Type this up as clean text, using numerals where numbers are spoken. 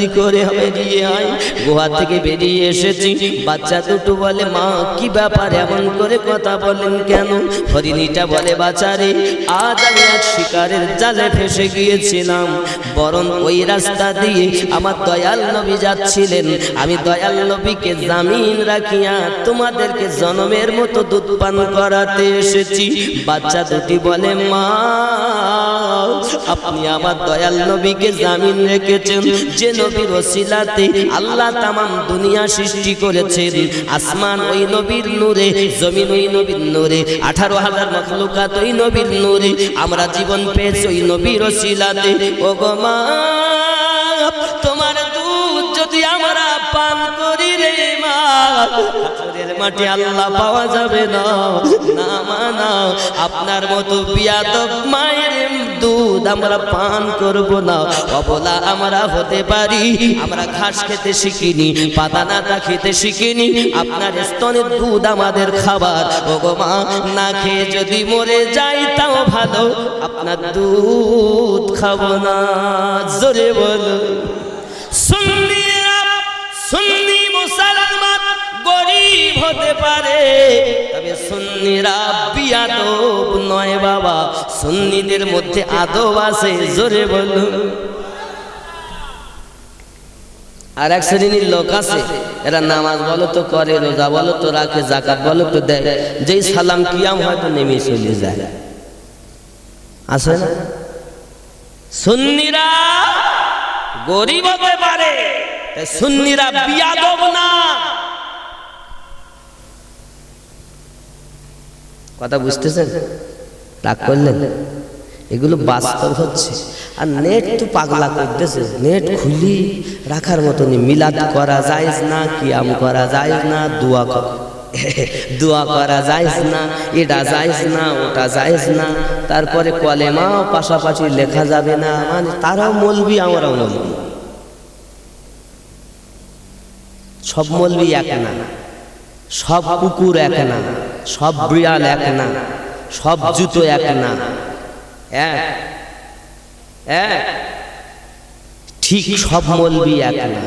জলদি করে বেরিয়ে আয়। গুহা থেকে বেরিয়ে এসেছি, বাচ্চা দুটো বলে মা কি ব্যাপার এমন করে কথা বলেন কেন? হরিণীটা বলে বাচ্চারে আজ আমি এক শিকারের জালে ফেসে গিয়েছিলাম, বরং ওই রাস্তা দিয়ে আমার দয়াল নবী যাচ্ছিলেন, আমি দয়াল নবীকে জামিন রাখিয়া তোমাদেরকে জনমের মতো দুধ পান করাতে এসেছি। বাচ্চা দুটি বলে মা আপনি আমার দয়াল নবীকে জামিন রেখেছেন, যে নবীর ওসিলাতে আল্লাহ তামাম দুনিয়া সৃষ্টি করেছেন, আসমান ওই নবীর নূরে, জমিন ওই নবীর নূরে, 18,000 মাখলুকাত ওই নবীর নূরে, আমরা জীবন পেয়েছি ওই নবীর ওসিলাতে। ও গো মা তোমার দুধ যদি আমরা পান করি রে মা, হাসরের মাঠে আল্লাহ পাওয়া যাবে না। না মানা আপনার মতো বিয়াদব মায়ের দুধ আমরা পান করব না। অবলা আমরা হতে পারি, আমরা ঘাস খেতে শিখিনি, পাতা নাতা খেতে শিখিনি, আপনার স্তনের দুধ আমাদের খাবার। ও গো মা না খেয়ে যদি মরে যাই তাও ভালো, আপনার দুধ খাবো না। জোরে বলো। সুন্নি মুসলমান গরিব হতে পারে, তবে সুন্নিরা বিয়াদব নয় বাবা, সুন্নিদের মধ্যে আদব আছে। জোরে বলো। আর এক শ্রেণীর লোক আছে, এরা নামাজ বলো তো করে, রোজা বলো তো রাখে, যাকাত বলো তো দেয়, যেই সালাম কিয়াম হয়তো নেমে চলে যায়। আছে না? সুন্নিরা গরিব হতে পারে, সুন্নিরা বিয়াদব না। কথা বুঝতেছেন? রাগ করলেন? এগুলো বাস্তব হচ্ছে। আর নেট তো পাগলা করতেছে, নেট খুলি রাখার মতনই। মিলাদ করা জায়েজ না, কিয়াম করা জায়েজ না, দোয়া করা জায়েজ না, এটা জায়েজ না, ওটা জায়েজ না, তারপরে কলেমাও পাশাপাশি লেখা যাবে না। মানে তারাও মৌলবি, আমরাও মৌলবি। সব মৌলবি এক না, সব কুকুর এক না, সব বিড়াল এক না, সব জুতো এক না। ঠিক সব মৌলবি এক না।